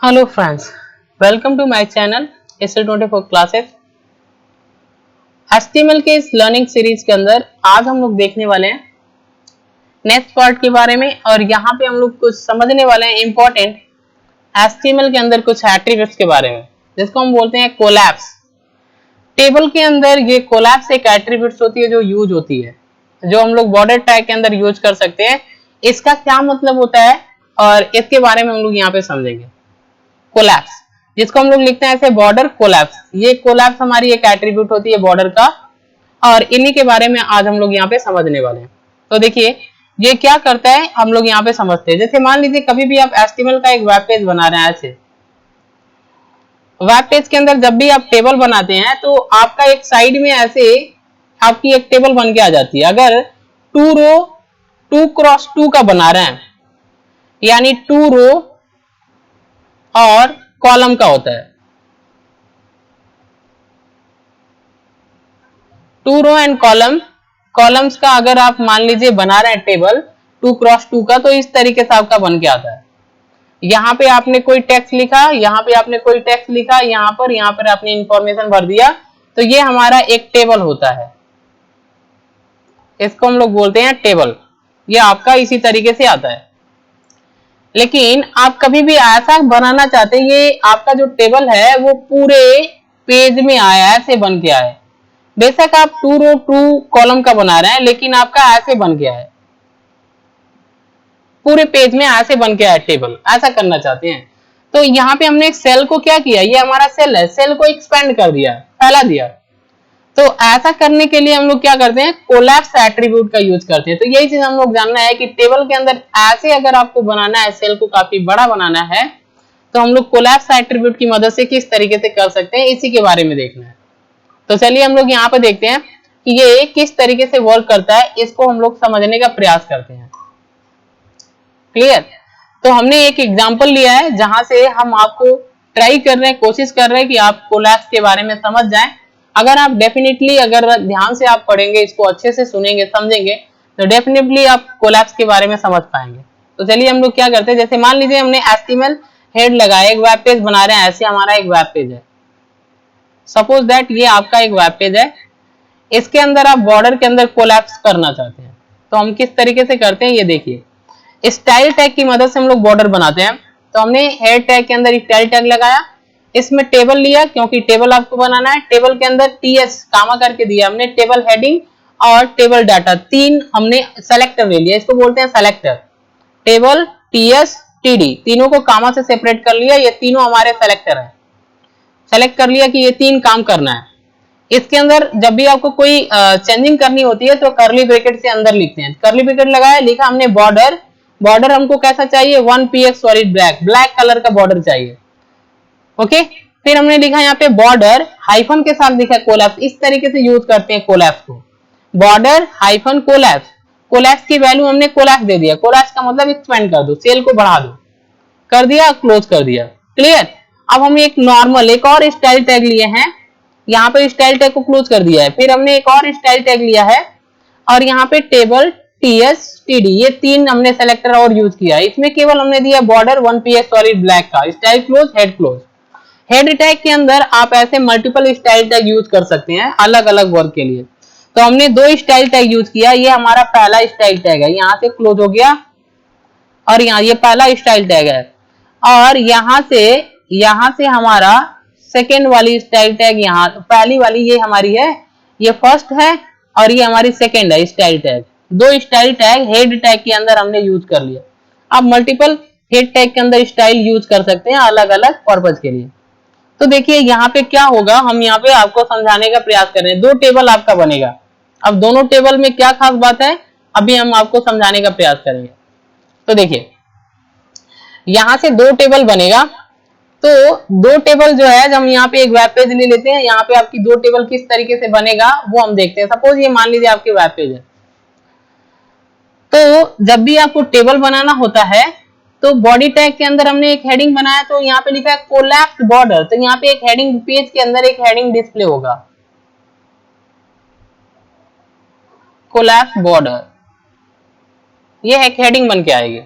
Hello friends, welcome to my channel SL24 classes. HTML के इस learning series के अंदर आज हम लोग देखने वाले हैं नेक्स्ट पार्ट के बारे में और यहाँ पे हम लोग कुछ समझने वाले हैं इम्पोर्टेंट HTML के अंदर कुछ एट्रीब्यूट्स के बारे में, जिसको हम बोलते हैं कोलैप्स। टेबल के अंदर ये कोलैप्स एक एट्रीब्यूट्स होती है जो यूज होती है, जो हम लोग बॉर्डर टैग के अंदर यूज कर सकते हैं। इसका क्या मतलब होता है और इसके बारे में हम लोग यहाँ पे समझेंगे। कोलैप्स, जिसको हम लोग लिखते हैं ऐसे बॉर्डर कोलैप्स। ये कोलैप्स हमारी एक एट्रीब्यूट होती है बॉर्डर का और इन्हीं के बारे में आज हम लोग यहाँ पे समझने वाले हैं। तो देखिए ये क्या करता है, हम लोग यहाँ पे समझते हैं। जैसे मान लीजिए कभी भी आप HTML का एक वेब पेज बना रहे हैं, ऐसे वेब पेज के अंदर जब भी आप टेबल बनाते हैं तो आपका एक साइड में ऐसे आपकी एक टेबल बन के आ जाती है। अगर 2 रो 2x2 का बना रहे हैं, यानी 2 रो और कॉलम का होता है, 2 रो एंड कॉलम्स का अगर आप मान लीजिए बना रहे हैं टेबल 2x2 का, तो इस तरीके से आपका बन के आता है। यहाँ पे आपने कोई टेक्स्ट लिखा, यहाँ पे आपने कोई टेक्स्ट लिखा, यहाँ पर आपने इंफॉर्मेशन भर दिया, तो ये हमारा एक टेबल होता है। इसको हम लोग बोलते हैं टेबल। ये आपका इसी तरीके से आता है। लेकिन आप कभी भी ऐसा बनाना चाहते हैं, ये आपका जो टेबल है वो पूरे पेज में आया, ऐसे बन के आया। बेशक आप 2 रो 2 कॉलम का बना रहे हैं, लेकिन आपका ऐसे बन गया है, पूरे पेज में ऐसे बन के आया टेबल। ऐसा करना चाहते हैं तो यहाँ पे हमने एक सेल को क्या किया, ये हमारा सेल है, सेल को एक्सपेंड कर दिया, फैला दिया। तो ऐसा करने के लिए हम लोग क्या करते हैं, कोलैप्स एट्रीब्यूट का यूज करते हैं। तो यही चीज हम लोग जानना है कि टेबल के अंदर ऐसे अगर आपको बनाना है, सेल को काफी बड़ा बनाना है, तो हम लोग कोलैप्स एट्रीब्यूट की मदद से किस तरीके से कर सकते हैं, इसी के बारे में देखना है। तो चलिए हम लोग यहाँ पे देखते हैं कि ये किस तरीके से वर्क करता है, इसको हम लोग समझने का प्रयास करते हैं। क्लियर? तो हमने एक एग्जांपल लिया है जहां से हम आपको ट्राई कर रहे हैं, कोशिश कर रहे हैं कि आप कोलैप्स के बारे में समझ जाएं। अगर आप डेफिनेटली अगर ध्यान से आप पढ़ेंगे, इसको अच्छे से सुनेंगे, समझेंगे, तो डेफिनेटली आप कोलैप्स के बारे में समझ पाएंगे। तो चलिए हम लोग क्या करते हैं, जैसे मान लीजिए हमने HTML हेड लगाया, एक वेब पेज बना रहे हैं, ऐसे हमारा एक वेब पेज है। सपोज दैट ये आपका एक वेब पेज है, इसके अंदर आप बॉर्डर के अंदर कोलैप्स करना चाहते हैं, तो हम किस तरीके से करते हैं ये देखिए। स्टाइल टैग की मदद से हम लोग बॉर्डर बनाते हैं। तो हमने हेड टैग के अंदर स्टाइल टैग लगाया, इसमें टेबल लिया, क्योंकि टेबल आपको बनाना है। टेबल के अंदर TS कामा करके दिया हमने, टेबल हेडिंग और टेबल डाटा, 3 हमने सेलेक्टर ले लिया, इसको बोलते हैं सेलेक्टर। टेबल TS TD तीनों को कामा से सेपरेट कर लिया, ये तीनों हमारे सेलेक्टर है। सेलेक्ट कर लिया कि ये 3 काम करना है। इसके अंदर जब भी आपको कोई चेंजिंग करनी होती है तो करली ब्रैकेट से अंदर लिखते हैं। करली ब्रैकेट लगाया, लिखा हमने बॉर्डर। बॉर्डर हमको कैसा चाहिए, 1px सॉलिड ब्लैक कलर का बॉर्डर चाहिए। ओके, फिर हमने लिखा यहाँ पे बॉर्डर हाइफन के साथ लिखा कोलैप्स। इस तरीके से यूज करते हैं कोलैप्स को, बॉर्डर हाइफन कोलैप्स। कोलैप्स की वैल्यू हमने कोलैप्स दे दिया। कोलैप्स का मतलब एक्सपेंड कर दो, सेल को बढ़ा दो, कर दिया, क्लोज कर दिया। क्लियर? अब हमने एक नॉर्मल एक और स्टाइल टैग लिए हैं, यहाँ पे स्टाइल टैग को क्लोज कर दिया है। फिर हमने एक और स्टाइल टैग लिया है और यहाँ पे टेबल TS TD, ये 3 हमने सेलेक्टर और यूज किया है। इसमें केवल हमने दिया बॉर्डर 1px सॉलिड ब्लैक का, style close, head close. Head tag के अंदर आप ऐसे मल्टीपल स्टाइल टैग यूज कर सकते हैं अलग अलग वर्क के लिए। तो हमने 2 स्टाइल टैग यूज किया, ये हमारा पहला स्टाइल टैग है, यहाँ से क्लोज हो गया और यहाँ ये पहला स्टाइल टैग है। और यहाँ से हमारा सेकेंड वाली स्टाइल टैग, यहाँ पहली वाली ये हमारी है, ये फर्स्ट है और ये हमारी सेकेंड है style tag. 2 style tag head tag के अंदर हमने यूज कर लिया। आप मल्टीपल हेड टैग के अंदर स्टाइल यूज कर सकते हैं अलग अलग पर्पज के लिए। तो देखिए यहाँ पे क्या होगा, हम यहाँ पे आपको समझाने का प्रयास कर रहे हैं। 2 टेबल आपका बनेगा। अब दोनों टेबल में क्या खास बात है, अभी हम आपको समझाने का प्रयास करेंगे। तो देखिए यहाँ से 2 टेबल बनेगा। तो 2 टेबल जो है, जब हम यहाँ पे एक वेब पेज ले लेते हैं, यहाँ पे आपकी 2 टेबल किस तरीके से बनेगा वो हम देखते हैं। सपोज ये मान लीजिए आपके वेब पेज है, तो जब भी आपको टेबल बनाना होता है तो बॉडी टैग के अंदर हमने एक हेडिंग बनाया, तो यहाँ पे लिखा है कोलैप्स बॉर्डर। तो यहाँ पे एक हेडिंग, पेज के अंदर एक हेडिंग डिस्प्ले होगा, कोलैप्स बॉर्डर, ये एक हेडिंग बन के आएगी।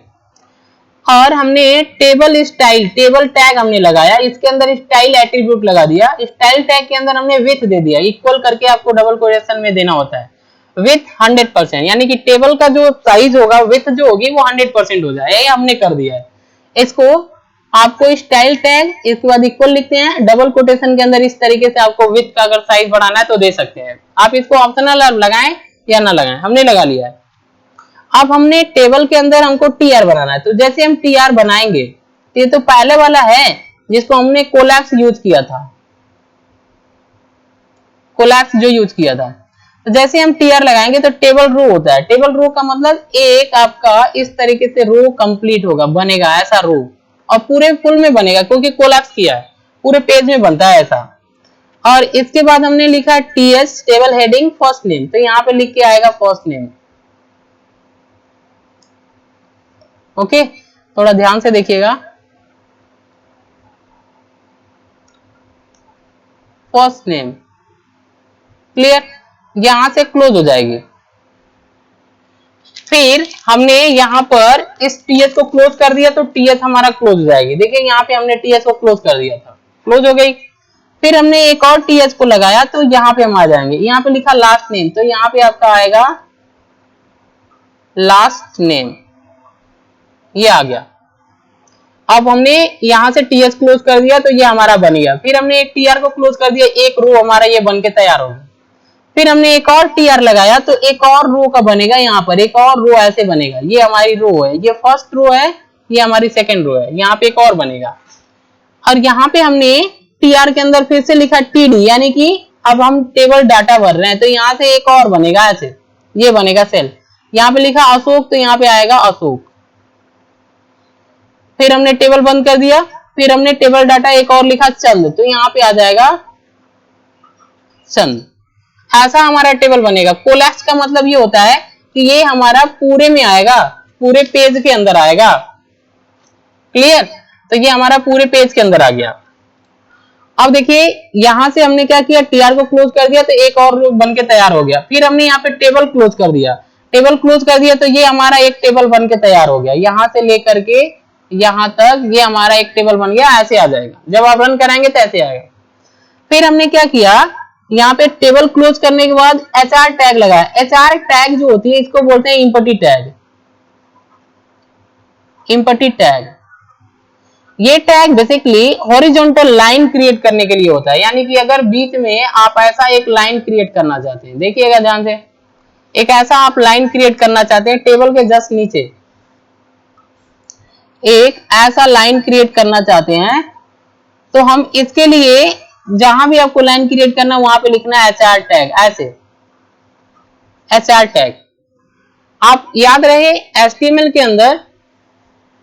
और हमने टेबल स्टाइल, टेबल टैग हमने लगाया, इसके अंदर स्टाइल एट्रीब्यूट लगा दिया। स्टाइल टैग के अंदर हमने विथ दे दिया, इक्वल करके आपको डबल कोटेशन में देना होता है विथ 100%, यानी कि टेबल का जो साइज होगा विथ जो होगी वो 100% हो जाए, ये हमने कर दिया है। इसको आपको स्टाइल टैग, इसके बाद इक्वल लिखते हैं, डबल कोटेशन के अंदर इस तरीके से आपको विथ का अगर साइज बढ़ाना है तो दे सकते हैं। आप इसको ऑप्शनल लगाएं या ना लगाएं, हमने लगा लिया है। अब हमने टेबल के अंदर हमको टीआर बनाना है, तो जैसे हम टीआर बनाएंगे, तो ये तो पहले वाला है जिसको हमने कोलैप्स यूज किया था, कोलैप्स जो यूज किया था। तो जैसे हम टीआर लगाएंगे तो टेबल रो होता है, टेबल रो का मतलब एक आपका इस तरीके से रो कंप्लीट होगा, बनेगा ऐसा रो, और पूरे फुल में बनेगा क्योंकि कोलैप्स किया है, पूरे पेज में बनता है ऐसा। और इसके बाद हमने लिखा TS table heading first name, तो यहाँ पे लिख के आएगा फर्स्ट नेम। ओके, थोड़ा ध्यान से देखिएगा, फर्स्ट नेम क्लियर, यहां से क्लोज हो जाएगी। फिर हमने यहां पर इस टीएस को क्लोज कर दिया तो टीएस हमारा क्लोज हो जाएगी। देखिए यहाँ पे हमने टीएस को क्लोज कर दिया था, क्लोज हो गई। फिर हमने एक और टीएस को लगाया तो यहाँ पे हम आ जाएंगे, यहाँ पे लिखा लास्ट नेम, तो यहाँ पे आपका आएगा लास्ट नेम, ये आ गया। अब हमने यहां से टीएस क्लोज कर दिया तो ये हमारा बन गया। फिर हमने एक टीआर को क्लोज कर दिया, एक रो हमारा ये बन के तैयार हो गया। फिर हमने एक और टीआर लगाया तो एक और रो का बनेगा, यहाँ पर एक और रो ऐसे बनेगा, ये हमारी रो है, ये फर्स्ट रो है, ये हमारी सेकंड रो है, यहाँ पे एक और बनेगा। और यहाँ पे हमने टीआर के अंदर फिर से लिखा टीडी, यानी कि अब हम टेबल डाटा भर रहे हैं, तो यहाँ से एक और बनेगा ऐसे, ये बनेगा सेल। यहाँ पे लिखा अशोक, तो यहाँ पे आएगा अशोक। फिर हमने टेबल बंद कर दिया। फिर हमने टेबल डाटा एक और लिखा चंद, तो यहाँ पे आ जाएगा चंद। ऐसा हमारा टेबल बनेगा। कोलैप्स का मतलब ये होता है कि ये हमारा पूरे में आएगा, पूरे पेज के अंदर आएगा, क्लियर। तो ये हमारा पूरे पेज के अंदर आ गया। अब देखिए यहां से हमने क्या किया, टीआर को क्लोज कर दिया तो एक और बन के तैयार हो गया। फिर हमने यहाँ पे टेबल क्लोज कर दिया, टेबल क्लोज कर दिया तो ये हमारा एक टेबल बन के तैयार हो गया। यहां से लेकर के यहां तक ये हमारा एक टेबल बन गया, ऐसे आ जाएगा। जब आप रन कराएंगे तो ऐसे आएगा। फिर हमने क्या किया, यहाँ पे टेबल क्लोज करने के बाद एचआर टैग लगाया। एचआर टैग जो होती है इसको बोलते हैं इंपटी टैग, इंपटी टैग। ये tag basically horizontal line create करने के लिए होता है, यानी कि अगर बीच में आप ऐसा एक लाइन क्रिएट करना चाहते हैं, देखिएगा ध्यान से, एक ऐसा आप लाइन क्रिएट करना चाहते हैं टेबल के जस्ट नीचे, एक ऐसा लाइन क्रिएट करना चाहते हैं, तो हम इसके लिए जहां भी आपको लाइन क्रिएट करना वहां पे लिखना है एचआर टैग, ऐसे एचआर टैग। आप याद रहे एचटीएमएल के अंदर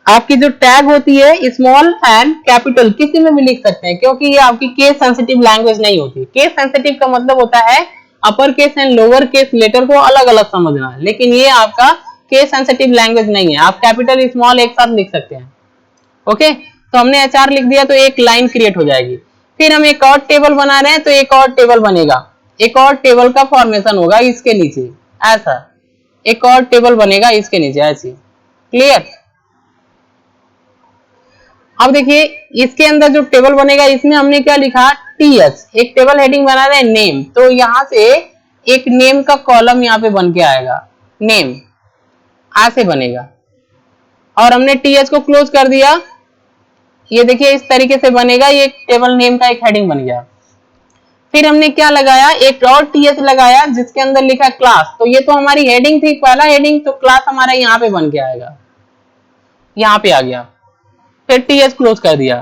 आपकी जो टैग होती है स्मॉल एंड कैपिटल किसी में भी लिख सकते हैं, क्योंकि ये आपकी केस सेंसिटिव लैंग्वेज नहीं होती। केस सेंसिटिव का मतलब होता है upper case and lower case letter को अलग अलग समझना है, लेकिन ये आपका केस सेंसिटिव लैंग्वेज नहीं है, आप कैपिटल स्मॉल एक साथ लिख सकते हैं। ओके, तो हमने एचआर लिख दिया तो एक लाइन क्रिएट हो जाएगी। फिर हम एक और टेबल बना रहे हैं तो एक और टेबल बनेगा, एक और टेबल का फॉर्मेशन होगा इसके नीचे, ऐसा एक और टेबल बनेगा इसके नीचे, ऐसे, क्लियर। अब देखिए इसके अंदर जो टेबल बनेगा इसमें हमने क्या लिखा, टीएस, एक टेबल हेडिंग बना रहे हैं नेम, तो यहां से एक नेम का कॉलम यहाँ पे बन के आएगा, नेम ऐसे बनेगा। और हमने टीएस को क्लोज कर दिया, ये देखिए इस तरीके से बनेगा, ये टेबल नेम का एक हेडिंग बन गया। फिर हमने क्या लगाया, एक और टीएस लगाया जिसके अंदर लिखा क्लास, तो ये तो हमारी हेडिंग थी, पहला हेडिंग, तो क्लास हमारा यहाँ पे बन के आएगा, यहाँ पे आ गया। फिर टीएस क्लोज कर दिया,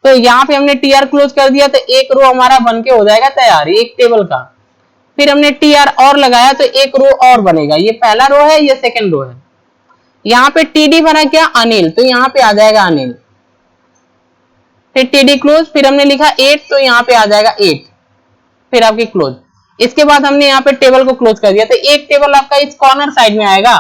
तो यहाँ पे हमने टीआर क्लोज कर दिया तो एक रो हमारा बन के हो जाएगा तैयार, एक टेबल का। फिर हमने टीआर और लगाया तो एक रो और बनेगा, ये पहला रो है, ये सेकेंड रो है। यहाँ पे टीडी बना क्या, अनिल, तो यहाँ पे आ जाएगा अनिल। फिर टीडी क्लोज, फिर हमने लिखा 8, तो यहाँ पे आ जाएगा 8, फिर आपकी क्लोज। इसके बाद हमने यहाँ पे टेबल को क्लोज कर दिया, तो एक टेबल आपका इस कॉर्नर साइड में आएगा,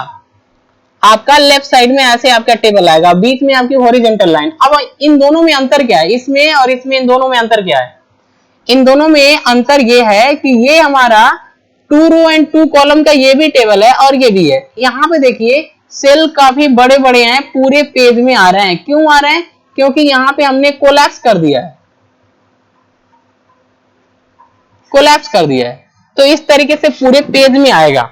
आपका लेफ्ट साइड में ऐसे आपका टेबल आएगा, बीच में आपकी हॉरिजॉन्टल लाइन। अब इन दोनों में अंतर क्या है, इसमें और इसमें, इन दोनों में अंतर क्या है, इन दोनों में अंतर ये है कि ये हमारा 2 रो एंड 2 कॉलम का ये भी टेबल है और ये भी है। यहाँ पे देखिए सेल काफी बड़े बड़े हैं, पूरे पेज में आ रहे हैं। क्यों आ रहे हैं? क्योंकि यहाँ पे हमने कोलैप्स कर दिया है, कोलैप्स कर दिया है। तो इस तरीके से पूरे पेज में आएगा।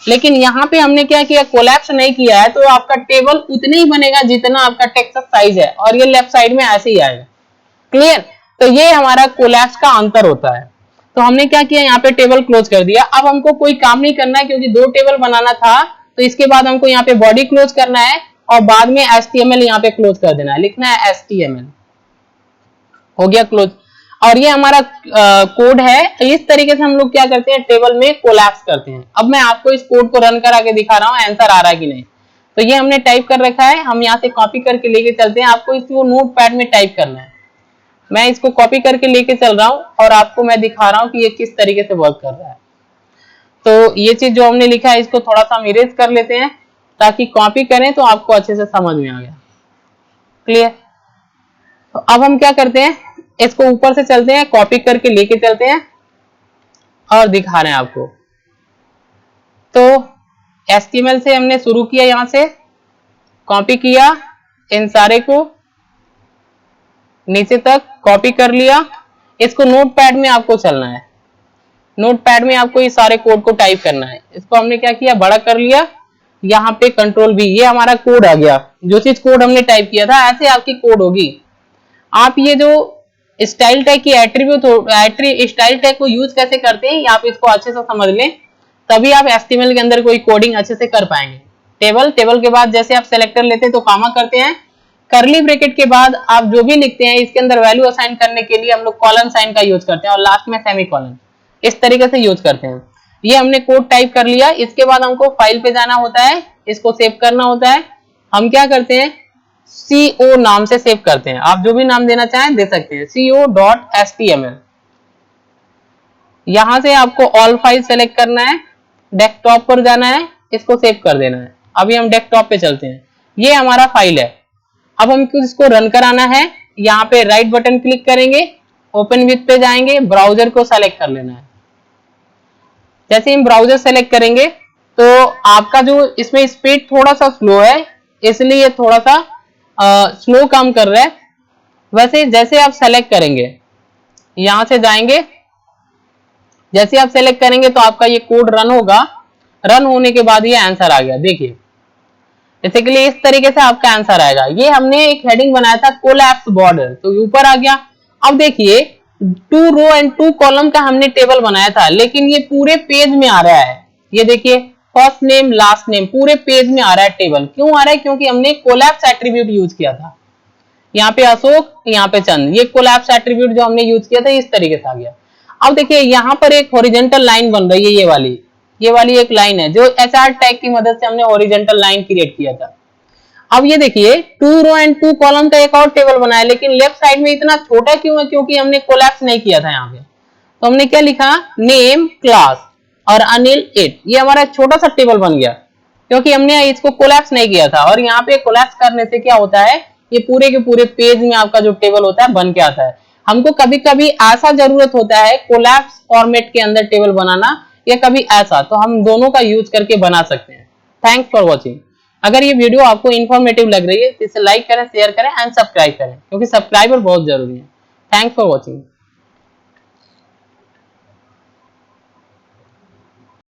लेकिन यहाँ पे हमने क्या किया, कोलैप्स नहीं किया है, तो आपका टेबल उतने ही बनेगा जितना आपका टेक्स्ट साइज है, और ये लेफ्ट साइड में ऐसे ही आएगा। क्लियर? तो ये हमारा कोलैप्स का अंतर होता है। तो हमने क्या किया, यहाँ पे टेबल क्लोज कर दिया। अब हमको कोई काम नहीं करना है, क्योंकि 2 टेबल बनाना था, तो इसके बाद हमको यहाँ पे बॉडी क्लोज करना है और बाद में HTML यहाँ पे क्लोज कर देना है, लिखना है HTML। हो गया क्लोज। और ये हमारा कोड है। इस तरीके से हम लोग क्या करते हैं, टेबल में कोलैप्स करते हैं। अब मैं आपको इस कोड को रन करा के दिखा रहा हूँ, आंसर आ रहा है कि नहीं। तो ये हमने टाइप कर रखा है, हम यहाँ से कॉपी करके लेके चलते हैं। आपको इसको नोटपैड में टाइप करना है। मैं इसको कॉपी करके लेके चल रहा हूँ और आपको मैं दिखा रहा हूँ कि ये किस तरीके से वर्क कर रहा है। तो ये चीज जो हमने लिखा है, इसको थोड़ा सा हम इरेज कर लेते हैं, ताकि कॉपी करें तो आपको अच्छे से समझ में आ गया। क्लियर? तो अब हम क्या करते हैं, इसको ऊपर से चलते हैं, कॉपी करके लेके चलते हैं और दिखा रहे हैं आपको। तो HTML से हमने शुरू किया, यहां से कॉपी किया, इन सारे को नीचे तक कॉपी कर लिया। इसको नोटपैड में आपको चलना है, नोटपैड में आपको ये सारे कोड को टाइप करना है। इसको हमने क्या किया, बड़ा कर लिया, यहाँ पे Ctrl+V, ये हमारा कोड आ गया। जो चीज कोड हमने टाइप किया था, ऐसे आपकी कोड होगी। आप ये जो स्टाइल टैग की स्टाइल टैग को यूज कैसे करते हैं, आप इसको अच्छे से समझ लें, तभी आप HTML के अंदर कोई कोडिंग अच्छे से कर पाएंगे। टेबल के बाद जैसे आप सेलेक्टर लेते हैं तो कामा करते हैं, करली ब्रैकेट के बाद आप जो भी लिखते हैं, इसके अंदर वैल्यू असाइन करने के लिए हम लोग कॉलन साइन का यूज करते हैं, और लास्ट में सेमीकोलन, इस तरीके से यूज करते हैं। ये हमने कोड टाइप कर लिया। इसके बाद हमको फाइल पे जाना होता है, इसको सेव करना होता है। हम क्या करते हैं, CO नाम से सेव करते हैं। आप जो भी नाम देना चाहें दे सकते हैं, co.html। यहां से आपको ऑल फाइल सेलेक्ट करना है, डेस्कटॉप पर जाना है, इसको सेव कर देना है। अभी हम डेस्कटॉप पे चलते हैं, ये हमारा फाइल है। अब हमको इसको रन कराना है। यहाँ पे राइट बटन क्लिक करेंगे, ओपन विथ पे जाएंगे, ब्राउजर को सेलेक्ट कर लेना है। जैसे हम ब्राउजर सेलेक्ट करेंगे तो आपका जो इसमें स्पीड थोड़ा सा स्लो है, इसलिए थोड़ा सा स्लो काम कर रहा है। वैसे जैसे आप सेलेक्ट करेंगे, यहां से जाएंगे, जैसे आप सेलेक्ट करेंगे तो आपका ये कोड रन होगा। रन होने के बाद ये आंसर आ गया। देखिए बेसिकली इस तरीके से आपका आंसर आएगा। ये हमने एक हेडिंग बनाया था, कोलैप्स बॉर्डर, तो ऊपर आ गया। अब देखिए 2 रो एंड 2 कॉलम का हमने टेबल बनाया था, लेकिन ये पूरे पेज में आ रहा है। ये देखिए फर्स्ट नेम लास्ट नेम पूरे पेज में आ रहा है टेबल। क्यों आ रहा है? क्योंकि हमने कोलैप्स एट्रीब्यूट यूज किया था। यहाँ पे अशोक, यहाँ पे चंद, ये कोलैप्स एट्रीब्यूट जो हमने यूज किया था इस तरीके से आ गया। अब देखिए यहाँ पर एक हॉरिजॉन्टल लाइन बन रही है, ये वाली एक लाइन है जो HR टैग की मदद से हमने हॉरिजॉन्टल लाइन क्रिएट किया था। अब ये देखिए 2 रो एंड 2 कॉलम का एक और टेबल बनाया, लेकिन लेफ्ट साइड में इतना छोटा क्यों है? क्योंकि हमने कोलैप्स नहीं किया था यहाँ पे। तो हमने क्या लिखा, नेम क्लास और अनिल 8, ये हमारा छोटा सा टेबल बन गया, क्योंकि हमने इसको कोलैप्स नहीं किया था। और यहाँ पे कोलैप्स करने से क्या होता है, ये पूरे के पूरे पेज में आपका जो टेबल होता है बन के आता है। हमको कभी कभी ऐसा जरूरत होता है कोलैप्स फॉर्मेट के अंदर टेबल बनाना, या कभी ऐसा, तो हम दोनों का यूज करके बना सकते हैं। Thanks for watching. अगर ये वीडियो आपको इन्फॉर्मेटिव लग रही है तो इसे लाइक करें, शेयर करें एंड सब्सक्राइब करें, क्योंकि सब्सक्राइबर बहुत जरूरी है। Thanks for watching.